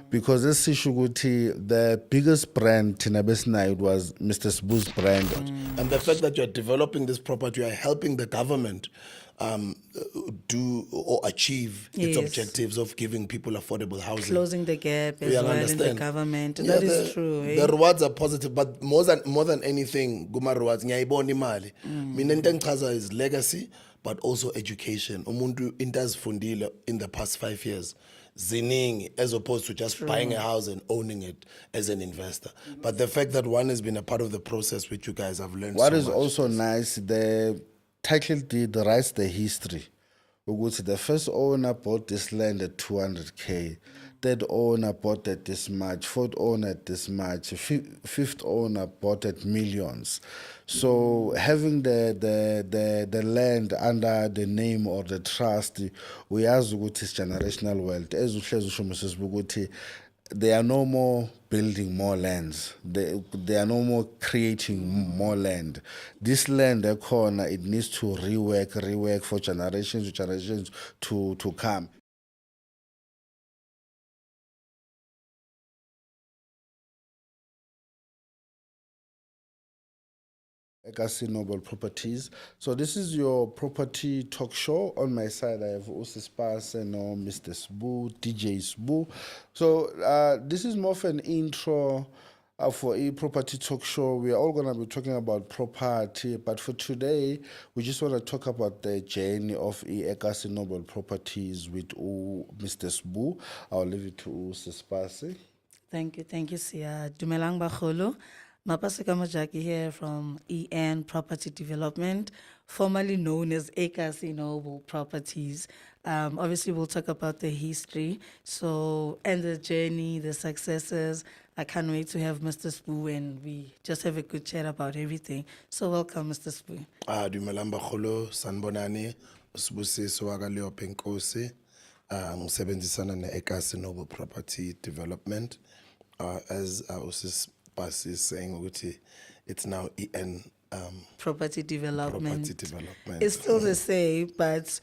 Because this Sishuguti, the biggest brand Tinabes night was Mr. Sbu's brand. And the fact that you're developing this property, you are helping the government do or achieve its Yes. objectives of giving people affordable housing. Closing the gap as You well in the understand? government. Yeah, That is true. The Eh? rewards are positive, but more than anything, Guma rewards, ngiyayibona imali. Mina into engichaza is legacy, but also education. Umuntu into azifundile in the past 5 years. Zining, as opposed to just buying a house and owning it as an investor. But the fact that one has been a part of the process which you guys have learned What so is much. also nice, the title deed writes the history. Ukuthi the first owner bought this land at 200K, third owner bought at this much, fourth owner at this much, fifth owner bought at millions. So having the land under the name or the trust, we ask ukuthi is generational wealth. As uhlezi usho Mrs. Buguti, there are no more building more lands. They are no more creating more land. This land, corner, it needs to rework for generations to come. Ekasi Noble Properties. So this is your property talk show. On my side, I have Spas and Mr. Sbu, DJ Sbu. So this is more of an intro for a property talk show. We are all going to be talking about property, but for today, we just want to talk about the journey of Ekasi Noble Properties with Mr. Sbu. I'll leave it to Spas. Thank you, Sia. Dumelang Bagolo. Mapeseka Mojaki here from Property Development, formerly known as Ekasi Noble Properties. Obviously, we'll talk about the history, and the journey, the successes. I can't wait to have Mr. Sbu and we just have a good chat about everything. So welcome, Mr. Sbu. Dumelang bagolo, sanibonani, Sbusiso Leope Nkosi. Ngisebenzisana ne-Ekasi Noble Property Development. As Bas is saying, it's now Property Development. Property Development. It's still the same, but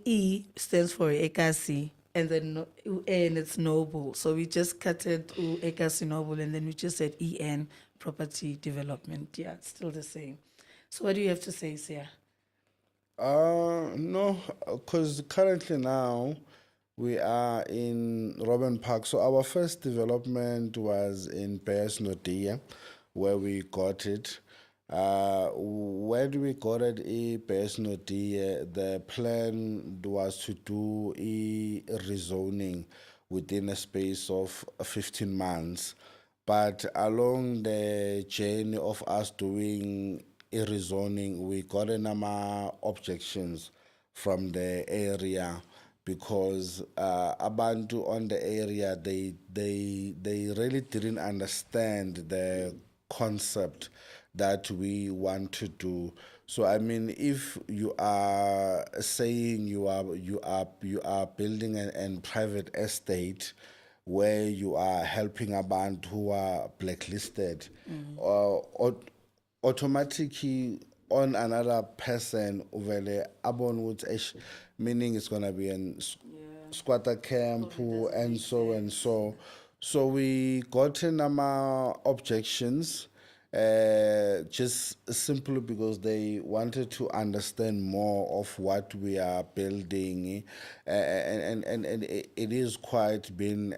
E stands for Ekasi, and then N it's Noble. So we just cut it Ekasi Noble, and then we just said EN Property Development. Yeah, it's still the same. So what do you have to say, Sia? No, because currently now we are in Robin Park. So our first development was in By DDi, where we got it. When we got it in By DDi, the plan was to do a rezoning within a space of 15 months. But along the journey of us doing a rezoning, we got a number objections from the area because abantu on the area they really didn't understand the concept that we want to do. So I mean, if you are saying you are building an private estate where you are helping abantu who are blacklisted, automatically on another person uvele abon ukuthi meaning it's gonna be in squatter camp and so and so. So we got in objections, just simply because they wanted to understand more of what we are building, and it is quite been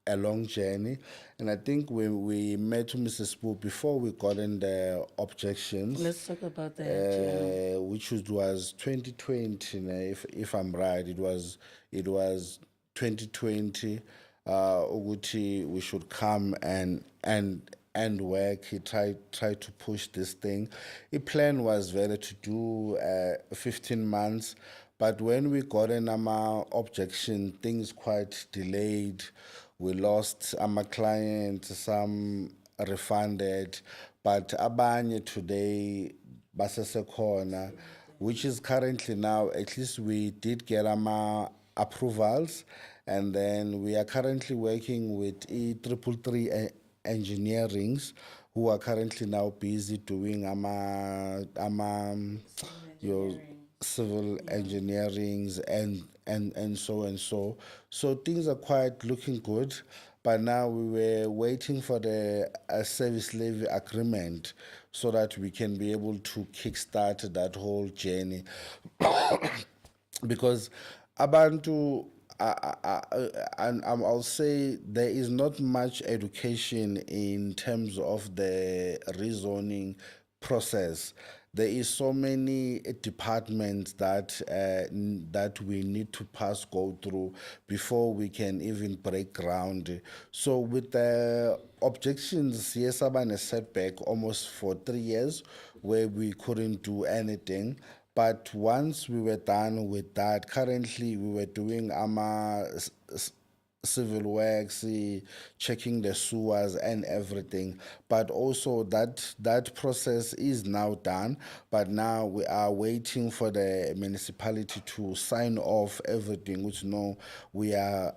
a long journey. And I think when we met Mrs. Sbu before we got in the objections, Let's talk about that. which was 2020. If I'm right, it was 2020. Uguti, we should come and work. He tried to push this thing. The plan was very to do 15 months, but when we got an objection, things quite delayed. We lost our client, some refunded, but abanye today basesekhona, which is currently now, at least we did get approvals, and then we are currently working with E333 engineerings, who are currently now busy doing your civil engineerings and so and so. So things are quite looking good. But now we were waiting for the service levy agreement so that we can be able to kickstart that whole journey. Because abantu, and I'll say there is not much education in terms of the rezoning process. There is so many departments that that we need to go through before we can even break ground. So with the objections, yes, I've been a setback almost for 3 years where we couldn't do anything. But once we were done with that, currently we were doing civil works, checking the sewers and everything. But also that process is now done. But now we are waiting for the municipality to sign off everything, which no, we are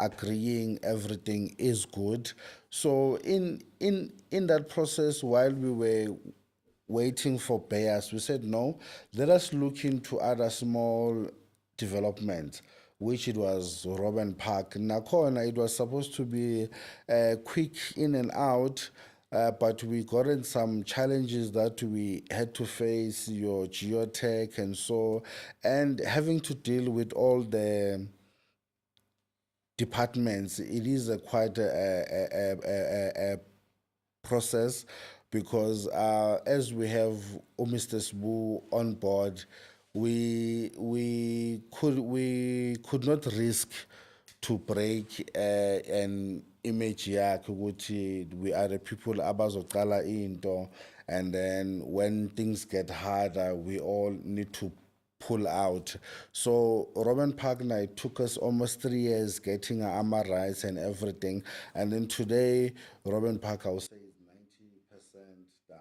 agreeing everything is good. So in that process, while we were waiting for payers, we said no, let us look into other small developments, which it was Robin Park. Nakhona, it was supposed to be quick in and out, but we got in some challenges that we had to face, your geotech and so, and having to deal with all the departments. It is a quite a process because as we have Mr. Sbu on board, we could not risk to break an image yakhe ukuthi we are the people abazoqala into, and then when things get harder we all need to pull out. So Robin Parkner, it took us almost 3 years getting our AMA rights and everything. And then today, Robin Park, I would say, is 90% done.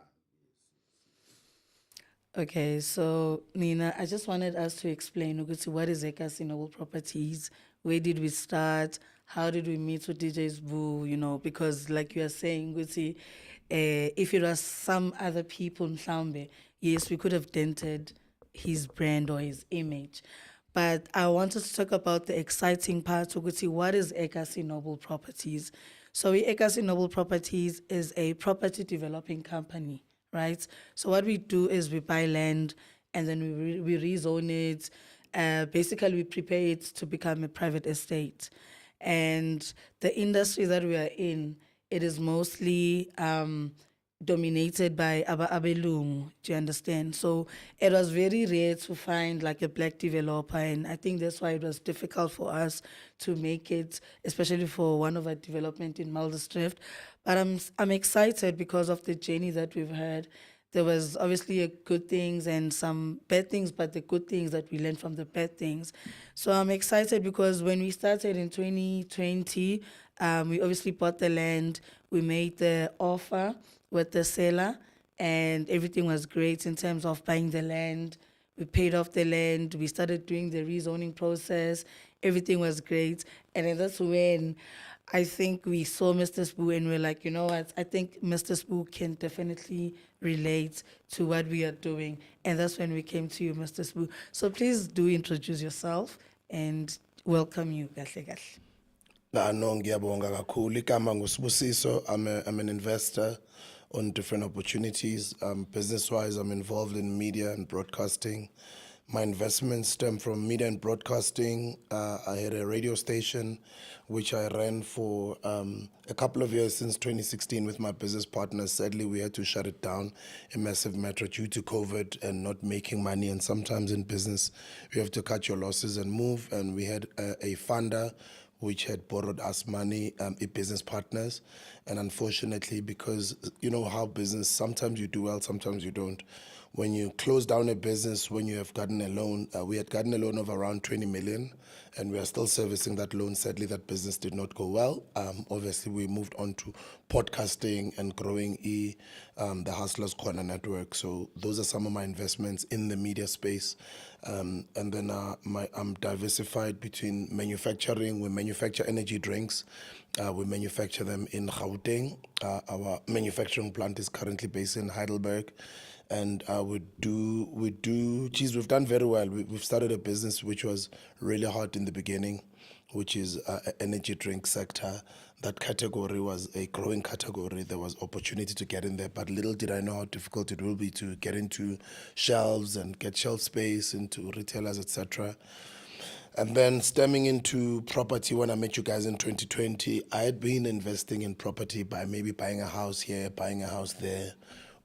Okay, so Nina, I just wanted us to explain ukuthi, what is Ekasi Noble Properties? Where did we start? How did we meet with DJ Sbu? You know, because like you are saying, ukuthi, if it was some other people, mhlawumbe, yes, we could have dented his brand or his image. But I wanted to talk about the exciting part. ukuthi, what is Ekasi Noble Properties? So Ekasi Noble Properties is a property developing company, right? So what we do is we buy land and then we rezone it. Basically, we prepare it to become a private estate. And the industry that we are in, it is mostly dominated by abelungu. Do you understand? So it was very rare to find like a black developer, and I think that's why it was difficult for us to make it, especially for one of our development in Muldersdrift. But I'm excited because of the journey that we've had. There was obviously a good things and some bad things, but the good things that we learned from the bad things. So I'm excited because when we started in 2020, we obviously bought the land, we made the offer with the seller, and everything was great in terms of buying the land. We paid off the land, we started doing the rezoning process, everything was great. And then that's when I think we saw Mr. Sbu and we're like, you know what, I think Mr. Sbu can definitely relate to what we are doing. And that's when we came to you, Mr. Sbu. So please do introduce yourself and welcome you, kahle kahle. No, ngiyabonga kakhulu. Igama nguSbusiso. I'm an investor on different opportunities. Business-wise, I'm involved in media and broadcasting. My investments stem from media and broadcasting. I had a radio station which I ran for a couple of years since 2016 with my business partners. Sadly, we had to shut it down, a massive matter due to COVID and not making money. And sometimes in business, you have to cut your losses and move. And we had a funder which had borrowed us money, business partners. And unfortunately, because you know how business, sometimes you do well, sometimes you don't. When you close down a business, when you have gotten a loan, we had gotten a loan of around 20 million, and we are still servicing that loan. Sadly, that business did not go well. Obviously, we moved on to podcasting and growing the Hustlers Corner network. So those are some of my investments in the media space. And then I'm diversified between manufacturing. We manufacture energy drinks. We manufacture them in Gauteng. Our manufacturing plant is currently based in Heidelberg. and we've done very well. We've started a business which was really hot in the beginning, which is energy drink sector. That category was a growing category. There was opportunity to get in there, but little did I know how difficult it will be to get into shelves and get shelf space into retailers, etc. And then stemming into property, when I met you guys in 2020, I had been investing in property by maybe buying a house here, buying a house there,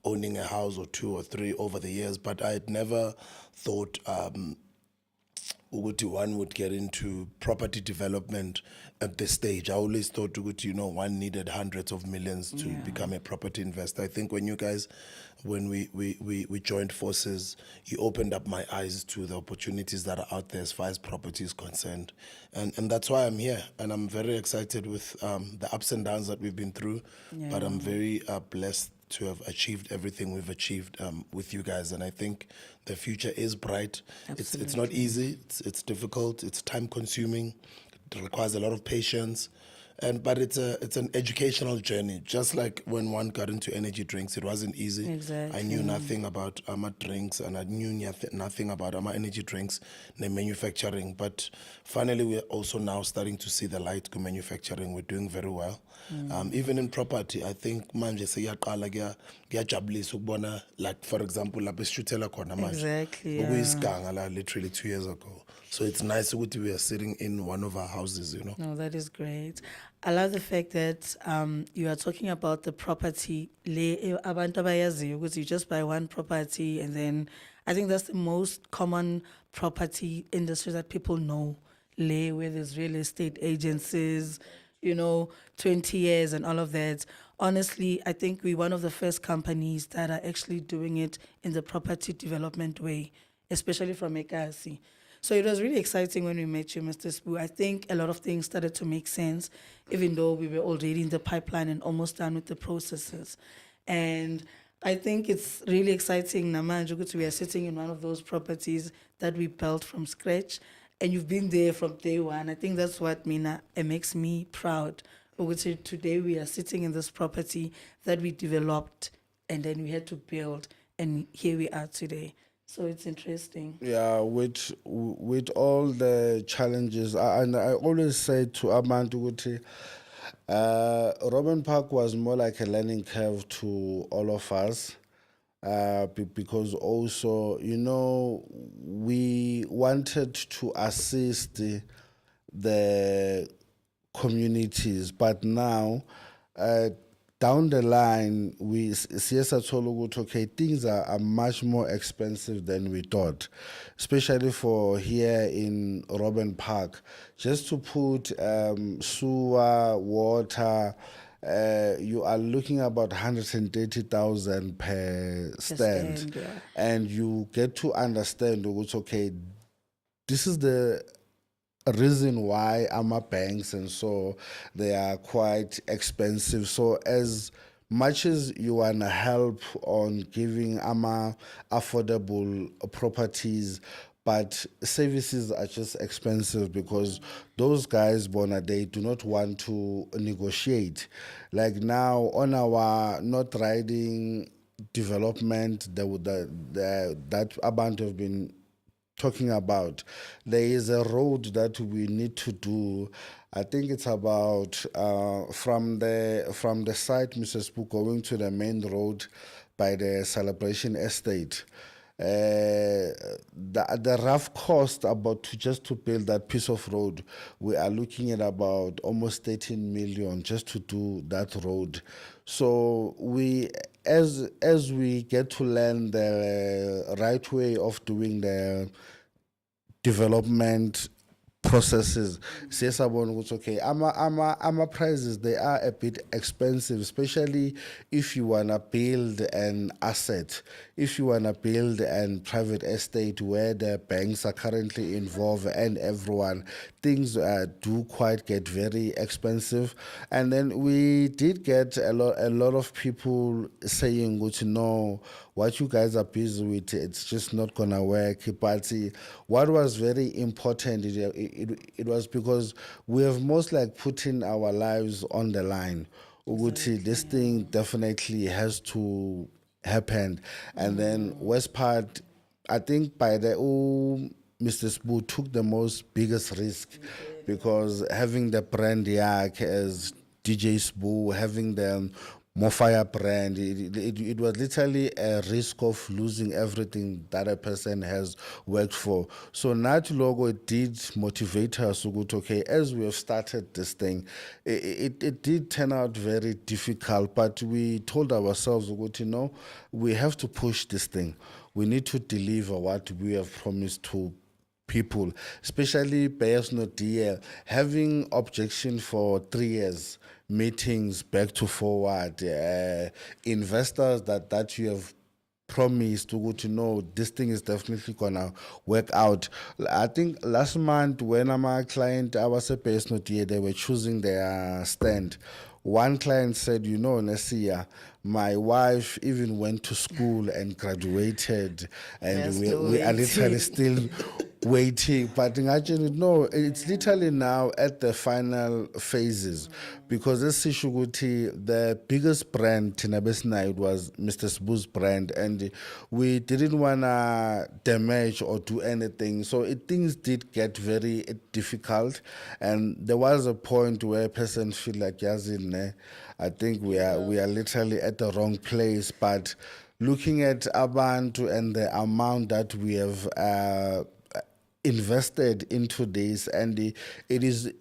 owning a house or two or three over the years, but I had never thought ukuthi one would get into property development at this stage. I always thought ukuthi, one needed hundreds of millions to become a property investor. I think when we joined forces, you opened up my eyes to the opportunities that are out there as far as property is concerned. And that's why I'm here. And I'm very excited with the ups and downs that we've been through. But I'm very blessed to have achieved everything we've achieved with you guys, and I think the future is bright. It's not easy. It's difficult. It's time consuming. It requires a lot of patience, but it's an educational journey. Just like when one got into energy drinks, it wasn't easy. Exactly. I knew nothing about drinks, and I knew nothing about energy drinks and manufacturing. But finally, we're also now starting to see the light to manufacturing. We're doing very well. Even in property, I think manje seyaqala kuyajabulisa ukubona, like for example lapho esishutela khona manje. Exactly, Ukuyisiganga la literally 2 years ago. So it's nice ukuthi we are sitting in one of our houses, No, that is great. I love the fact that you are talking about the property. Abantu abayaziyo ukuthi you just buy one property, and then I think that's the most common property industry that people know. Where there's real estate agencies, 20 years and all of that. Honestly, I think we're one of the first companies that are actually doing it in the property development way, especially from Ekasi. So it was really exciting when we met you, Mr. Sbu. I think a lot of things started to make sense, even though we were already in the pipeline and almost done with the processes. And I think it's really exciting, Namanje, because we are sitting in one of those properties that we built from scratch. And you've been there from day one. I think that's what it makes me proud. Today we are sitting in this property that we developed and then we had to build, and here we are today. So it's interesting. Yeah, with all the challenges, and I always say to abantu ukuthi Robin Park was more like a learning curve to all of us. Because also, we wanted to assist the communities, but now, down the line, we see okay, things are much more expensive than we thought, especially for here in Robin Park. Just to put sewer, water, you are looking about 130,000 per stand, and you get to understand, okay, this is the reason why banks and so they are quite expensive. So as much as you want to help on giving affordable properties, but services are just expensive because those guys, they do not want to negotiate. Like now on our not riding development, that Abantu have been talking about, there is a road that we need to do. I think it's about from the site, Mrs. Sbu, going to the main road by the Celebration Estate. The rough cost to build that piece of road, we are looking at about almost 13 million just to do that road. So we, as we get to learn the right way of doing the development processes, Siyabonga ukuthi okay, ama prices, they are a bit expensive, especially if you wanna build an asset, if you wanna build a private estate where the banks are currently involved and everyone, things do quite get very expensive. And then we did get a lot of people saying, no, what you guys are busy with, it's just not gonna work. But what was very important, it was because we have most like putting our lives on the line. Uguti, this thing definitely has to happened. And then West Part, I think by the Mr. Sbu took the most biggest risk because having the brand Yak as DJ Sbu, having the Mofire brand, it was literally a risk of losing everything that a person has worked for. So Nat Logo, it did motivate us to go, okay, as we have started this thing, it did turn out very difficult, but we told ourselves, we have to push this thing. We need to deliver what we have promised to people, especially payers not DL, having objection for 3 years, meetings back to forward, investors that you have promised to go to know this thing is definitely gonna work out. I think last month when my client, I was a payers not DL, they were choosing their stand. One client said, Nesia, my wife even went to school and graduated, and we are literally still waiting. But imagine, no, it's literally now at the final phases, because this Shishuguti, the biggest brand Tinabesna, it was Mr. Sbu's brand, and we didn't want to damage or do anything. So things did get very difficult, and there was a point where a person feel like, Yazin, I think we are literally at the wrong place. But looking at Abantu and the amount that we have invested into this, and it is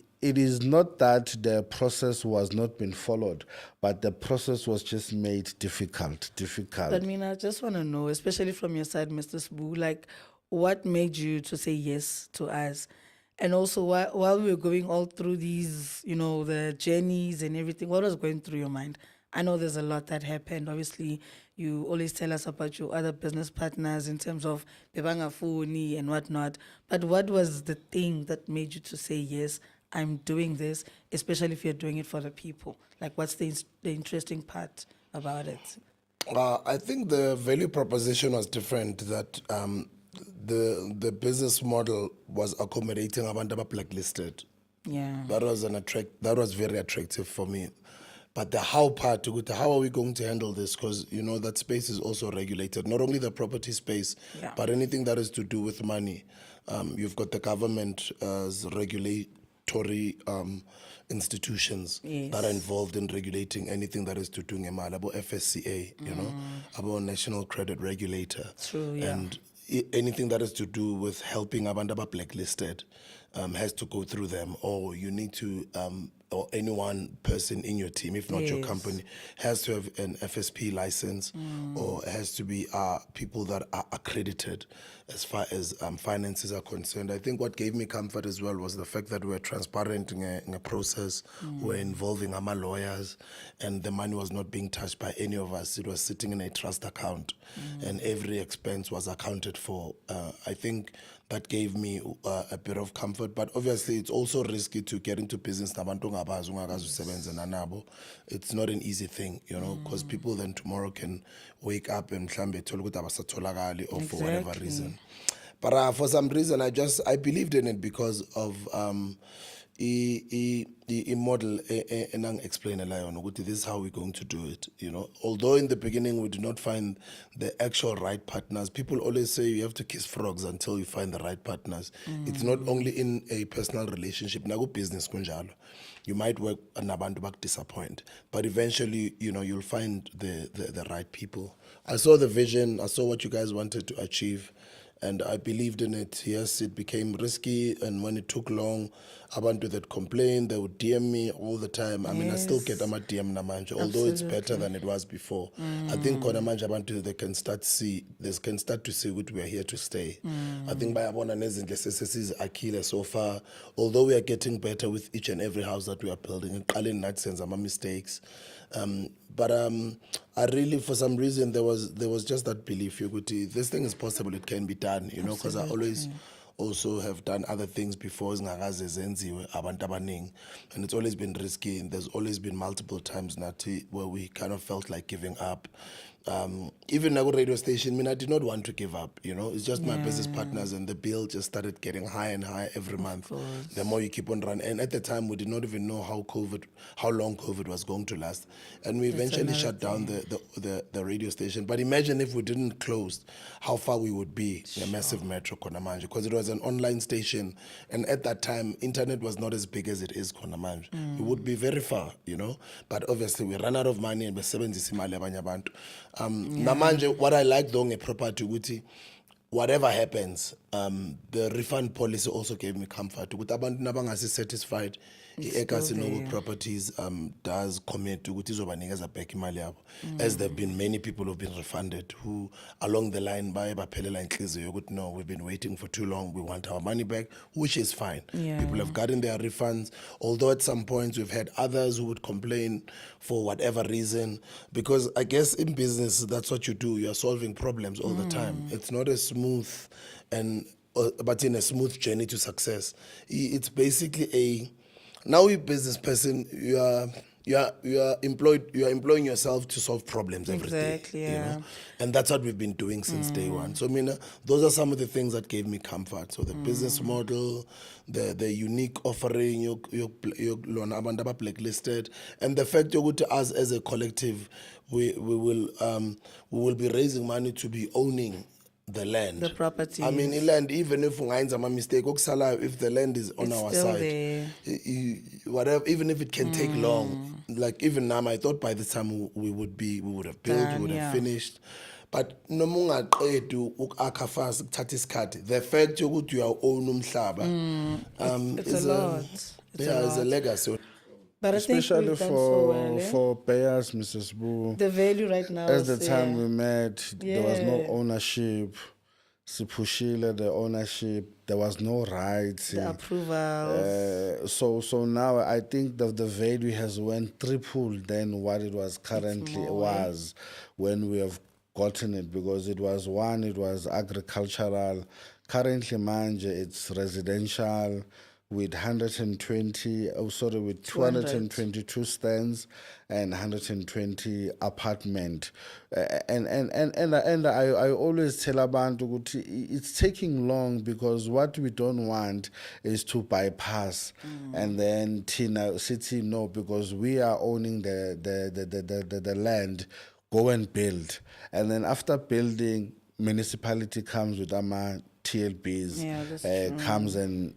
not that the process was not being followed, but the process was just made difficult. But Mina, I just want to know, especially from your side, Mr. Sbu, like, what made you to say yes to us? And also, while we were going all through these, the journeys and everything, what was going through your mind? I know there's a lot that happened. Obviously, you always tell us about your other business partners in terms of Bebanga Funi and whatnot. But what was the thing that made you to say, yes, I'm doing this, especially if you're doing it for the people? Like, what's the interesting part about it? I think the value proposition was different, that the business model was accommodating abantu blacklisted. Yeah. That was very attractive for me. But the how part, how are we going to handle this? Because, that space is also regulated. Not only the property space, but anything that is to do with money. You've got the government as regulatory institutions that are involved in regulating anything that is to do with money. About FSCA, about National Credit Regulator. True, yeah. And anything that is to do with helping abantu blacklisted has to go through them, or you need to, or any one person in your team, if not your company, has to have an FSP license, or has to be people that are accredited as far as finances are concerned. I think what gave me comfort as well was the fact that we were transparent in a process. We're involving our lawyers, and the money was not being touched by any of us. It was sitting in a trust account, and every expense was accounted for. I think that gave me a bit of comfort, but obviously it's also risky to get into business. It's not an easy thing, because people then tomorrow can wake up and or for whatever reason. But for some reason, I believed in it because of the model and explain a lie this is how we're going to do it. Although in the beginning we did not find the actual right partners. People always say you have to kiss frogs until you find the right partners. It's not only in a personal relationship, nago business kunjalo. You might work nabantu bak disappoint, but eventually you'll find the right people. I saw the vision, I saw what you guys wanted to achieve, and I believed in it. Yes, it became risky, and when it took long, abantu that complained, they would DM me all the time. I mean, I still get ama DM namanje, although it's better than it was before. I think kona manje abantu they can start to see what we are here to stay. I think by abona nezinto sesisiz akile so far, although we are getting better with each and every house that we are building, and in that sense ama mistakes. But I really, for some reason, there was just that belief, this thing is possible, it can be done, because I always also have done other things before, and it's always been risky, and there's always been multiple times, Nati, where we kind of felt like giving up. Even Nago radio station, I mean, I did not want to give up, you know. It's just my business partners, and the bill just started getting higher and higher every month. The more you keep on running. And at the time, we did not even know how long COVID was going to last. And we eventually shut down the radio station. But imagine if we didn't close, how far we would be in a massive metro, Konamanje, because it was an online station. And at that time, internet was not as big as it is, Konamanje. It would be very far, you know. But obviously, we ran out of money and we Namanje, what I like though in property, ukuthi, whatever happens, the refund policy also gave me comfort. Ukuthi abantu nabangasi satisfied, Ekasi Noble Properties does commit to ukuthi izobanikeza back imali yabo. As there have been many people who've been refunded who along the line baye baphelela inhliziyo ukuthi no, we've been waiting for too long, we want our money back, which is fine. People have gotten their refunds, although at some points we've had others who would complain for whatever reason, because I guess in business that's what you do, you are solving problems all the time. It's not a smooth but in a smooth journey to success. It's basically now you're a business person, you are employed, you are employing yourself to solve problems every day. You know? And that's what we've been doing since day one. So I mean, those are some of the things that gave me comfort. So the business model, the unique offering, your blacklisted, and the fact that us as a collective, we will be raising money to be owning the land, the property. I mean, the land, even if a mistake, if the land is on our still side, there. whatever, even if it can take long, like even now, I thought by the time we would have built, we would have finished. But no munga to akafas tatis the fact you go to your own it's a lot. It's a legacy. But Especially I think we've done so well, for payers, Mrs. Sbu. the value right now At is the time we met, there was no Yeah. ownership. Sipushile, the ownership, there was no rights. the approvals. So now I think that the value has went triple than what it was currently was when we have gotten it, because it was agricultural. Currently, manje, it's residential with 222 stands and 120 apartment. And I always tell abantu ukuthi it's taking long, because what we don't want is to bypass and then Tina City no, because we are owning the land, go and build. And then after building, municipality comes with TLBs, comes and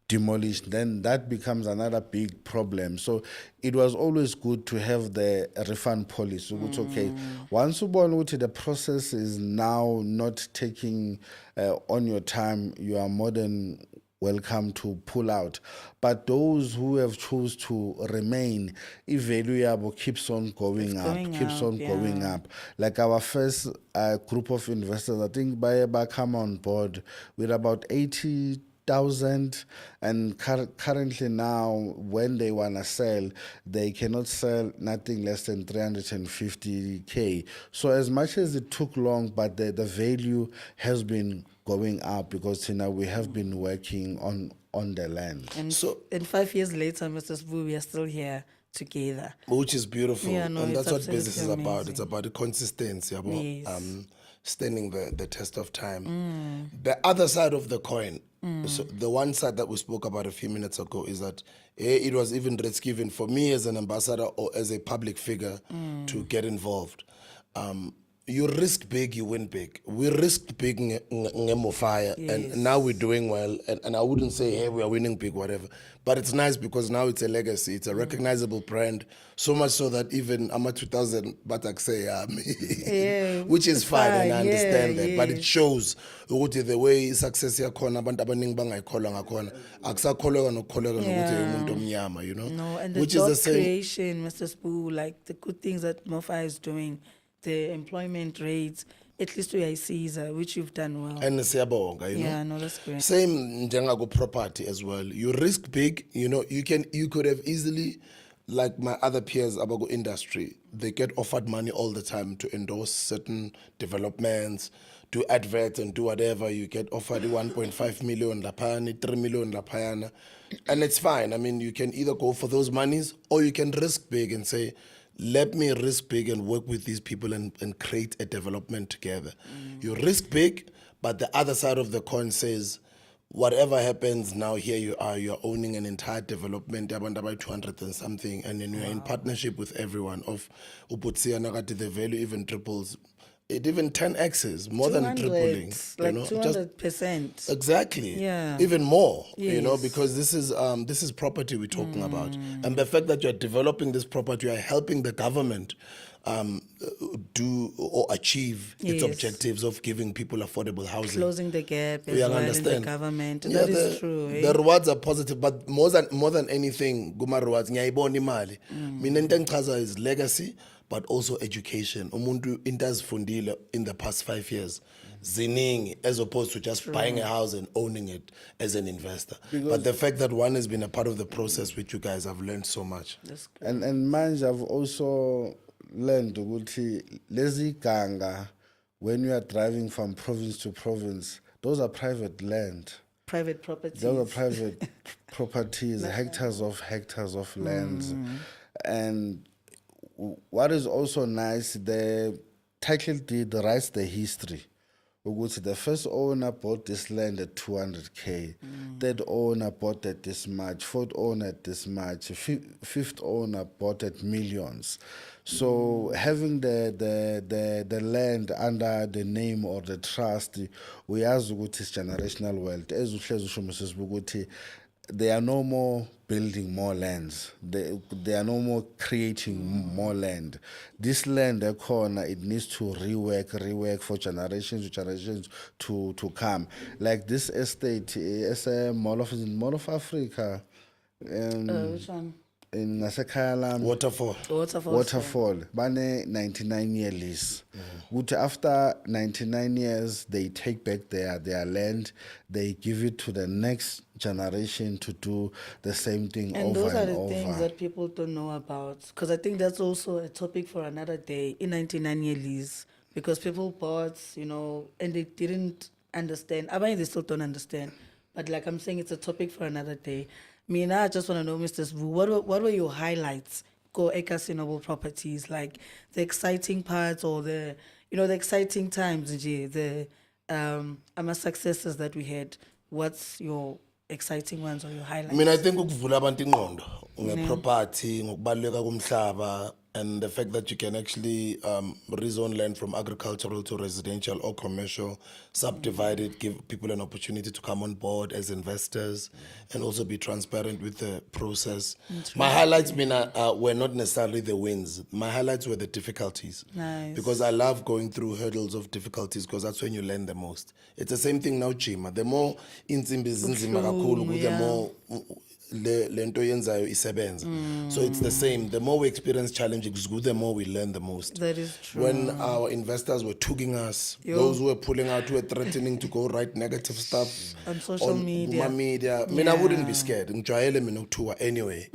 demolished, then that becomes another big problem. So it was always good to have the refund policy. Which, okay, once you born, the process is now not taking on your time, you are more than welcome to pull out. But those who have chose to remain, value keeps on going going up. Like our first group of investors, I think by come on board with about 80,000, and currently now when they want to sell, they cannot sell nothing less than 350K. So as much as it took long, but the value has been going up, because now we have been working on the land. And 5 years later, Mr. Sbu, we are still here together. Which is beautiful. Yeah, no, and it's that's what business is absolutely about. amazing. It's about the consistency, about Yes. standing the test of time. The other side of the coin, so the one side that we spoke about a few minutes ago, is that it was even risky even for me as an ambassador or as a public figure to get involved. You risk big, you win big. We risked big fire, and now we're doing well. And I wouldn't say, hey, we are winning big, whatever. But it's nice because now it's a legacy. It's a recognizable brand. So much so that even I'm a 2000, but I say, which is fine, and I understand that. But it shows the way success yakona, abantu abaningi bangayikholwa ngakhona. Akusakholwa nokukholwa nokuthi umuntu omnyama, you know. No, and the which job is the same. creation, Mr. Sbu, like the good things that Mofa is doing, the employment rates, at least we see, which you've done well. And Siyabonga, you know. Yeah, no, that's great. Same njengago property as well. You risk big, you know, you could have easily, like my other peers about industry, they get offered money all the time to endorse certain developments, do adverts and do whatever. You get offered 1.5 million lapani, 3 million lapayana. And it's fine. I mean, you can either go for those monies or you can risk big and say, let me risk big and work with these people and create a development together. You risk big, but the other side of the coin says, whatever happens now, here you're owning an entire development, about 200 and something, and then you're in partnership with everyone. Of the value even triples. It even 10x's, more than tripling. Like 200%. Exactly. Yeah. Even more, Yes. because this is property we're talking about. And the fact that you're developing this property, you're helping the government do or achieve its Yes. objectives of giving people affordable housing. Closing the gap as We well in the understand. government. Yeah, That is true. Eh? The rewards are positive, but more than anything, Guma rewards, ngiyayibona imali. Mina into engichaza is legacy, but also education. Umuntu into azifundile in the past 5 years. Ziningi, as opposed to just buying a house and owning it as an investor. But the fact that one has been a part of the process with you guys, I've learned so much. And manje I've also learned ukuthi lezi ganga, when you are driving from province to province, those are private land. Private properties. Those are private properties, hectares of lands. And what is also nice, the title deed writes the history. Ukuthi the first owner bought this land at 200K, third owner bought at this much, fourth owner at this much, fifth owner bought at millions. So having the land under the name or the trust, we ask ukuthi it's generational wealth. As uhlezi usho Mrs. Sbu, there are no more building more lands. They are no more creating more land. This land, corner, it needs to rework for generations to come. Like this estate, it's a Mall of Africa. Which one? In Nasekhayalam. Waterfall. Bane 99-year lease. After 99 years, they take back their land. They give it to the next generation to do the same thing And over those are and the over. things that people don't know about. Because I think that's also a topic for another day in 99-year lease. Because people bought, and they didn't understand. I mean, they still don't understand. But like I'm saying, it's a topic for another day. I just want to know, Mr. Sbu, what were your highlights? Go Ekasi Noble Properties, like the exciting parts or the exciting times, the successes that we had. What's your exciting ones or your highlights? I think ukuvula abantu ingqondo ngeproperty, ngokubaluleka komhlaba, and the fact that you can actually rezone land from agricultural to residential or commercial, subdivide it, give people an opportunity to come on board as investors, and also be transparent with the process. My highlights were not necessarily the wins. My highlights were the difficulties. Nice. Because I love going through hurdles of difficulties, because that's when you learn the most. It's the same thing now, Chima. The more inzimbi zinzima kakhulu, the more lento yenzayo isebenza. So it's the same. The more we experience challenges, the more we learn the most. That is true. When our investors were tugging us, those who were pulling out, who were threatening to go write negative stuff on social media. I mean, I wouldn't be scared. Anyway,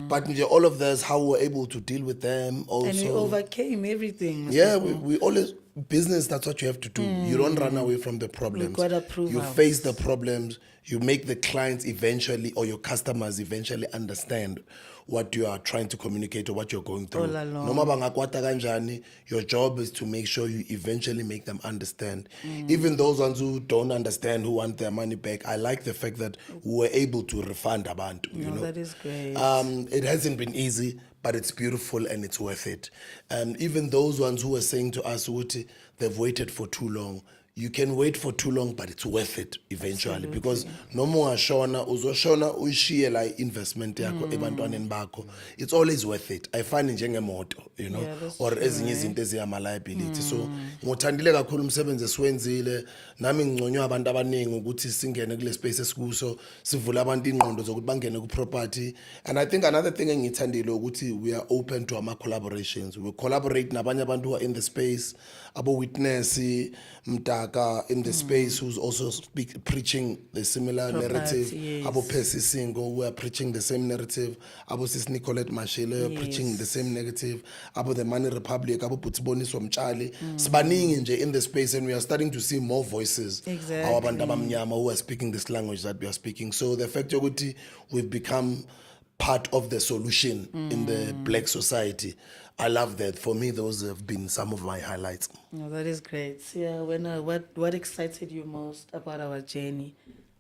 But all of this, how we were able to deal with them also. And we overcame everything. Yeah, we always, business, that's what you have to do. You don't run away from the problems. You've got to prove you out. face the problems. You make the clients eventually, or your customers eventually, understand what you are trying to communicate or what you're going through. All along. Noma bangakwata kanjani, your job is to make sure you eventually make them understand. Even those ones who don't understand, who want their money back, I like the fact that we were able to refund abantu. That is great. It hasn't been easy, but it's beautiful and it's worth it. And even those ones who were saying to us, Uti, they've waited for too long. You can wait for too long, but it's worth it eventually. Because no more uzoshona ushiye like investment yakho ebantwaneni bakho. It's always worth it. I find njengemoto, or ezinye izinto eziyama liability. So ngothandile kakhulu umsebenzi esiwenzile. Nami ngiconywa abantu abaningi ukuthi singene kule space esikuso, sivula abantu ingqondo zokuthi bangene ku property. And I think another thing engithandile ukuthi we are open to our collaborations. We collaborate nabanye abantu who are in the space, abo witness Mtaka in the space who's also preaching the similar narrative. Yes. Abo Percy Singo, who are preaching the same narrative. Abo Sis Nicolette Mashele, preaching the same narrative. Abo the Money Republic, Abo Putsiboni Swamchali. Spanning in the space, and we are starting to see more voices. Exactly. Our Bandaba Mnyama who are speaking this language that we are speaking. So the fact that we've become part of the solution in the black society. I love that. For me, those have been some of my highlights. No, that is great. Yeah, what excited you most about our journey?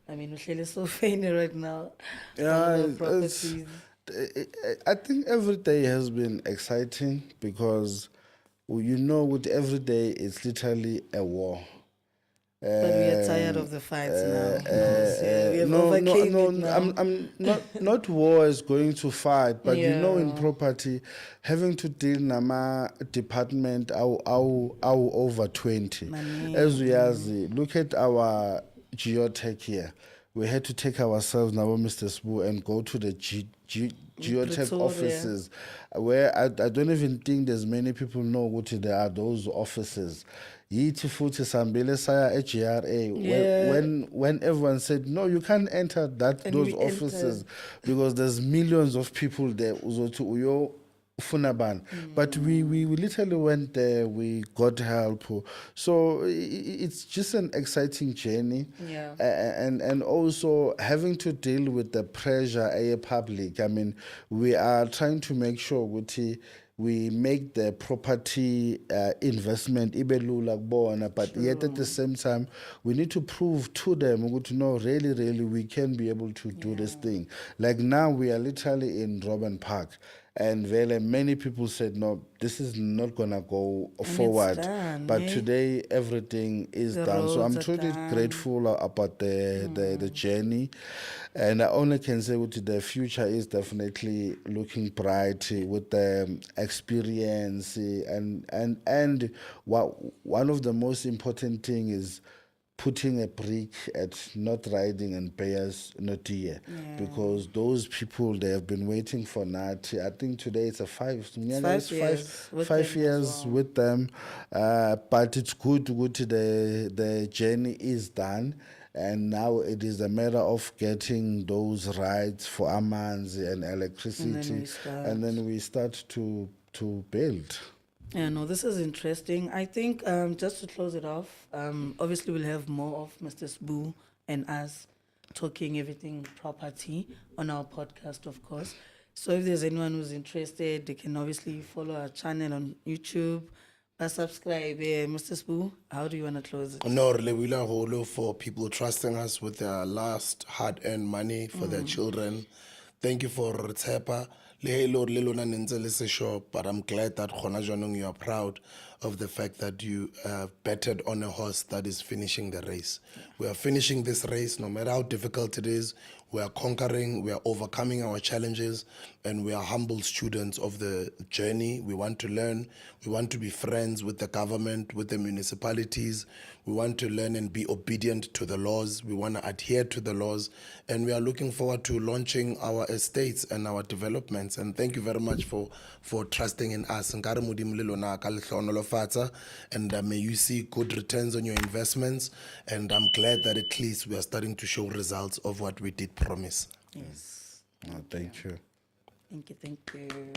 I mean, we're so funny right now. Yeah, Some of the it's, properties. I think every day has been exciting because you know, with every day it's literally a war. But we are tired of the fights now. Yeah, we have no, overcame it now. I'm not war is going to fight, but you know, in Yeah. property, having to deal nama department our over 20. As we look at our geotech here. We had to take ourselves now, Mr. Sbu, and go to the geotech Pretoria. offices, where I don't even think there's many people know what there are those offices. Yithi futhi sambile saya e-GRA Yeah. when everyone said no, you can't enter And those we offices entered. because there's millions of people there. Uzothi uyo Funaban. But we literally went there, we got help. So it's just an exciting journey. Yeah. And also having to deal with the pressure a public. I mean, we are trying to make sure we make the property investment ibelula kubona, but yet at the same time we need to prove to them to know really we can be able to do this thing. Like now we are literally in Robben Park, and very many people said no, this is not gonna go forward. done, But eh? today everything is The done. So I'm roads are truly done. grateful about the journey. And I only can say with the future is definitely looking bright with the experience and one of the most important thing is putting a brick at not riding and payers not here, because those people they have been waiting for that. I think today it's a 5 years with 5 them years as well. with them, but it's good the journey is done. And now it is a matter of getting those rights for amanzi and electricity, and then we start to build. Yeah, no, this is interesting. I think just to close it off, obviously we'll have more of Mr. Sbu and us talking everything property on our podcast, of course. So if there's anyone who's interested, they can obviously follow our channel on YouTube. Subscribe. Mr. Sbu, how do you want to close it? No, Lewila Holo for people trusting us with their last hard-earned money for their children. Thank you for Tsepa. But I'm glad that Khona Jwanong, you are proud of the fact that you betted on a horse that is finishing the race. We are finishing this race no matter how difficult it is. We are conquering, we are overcoming our challenges, and we are humble students of the journey. We want to learn, we want to be friends with the government, with the municipalities. We want to learn and be obedient to the laws. We want to adhere to the laws, and we are looking forward to launching our estates and our developments. And thank you very much for trusting in us. And may you see good returns on your investments. And I'm glad that at least we are starting to show results of what we did promise. Yes. Thank you. Thank you.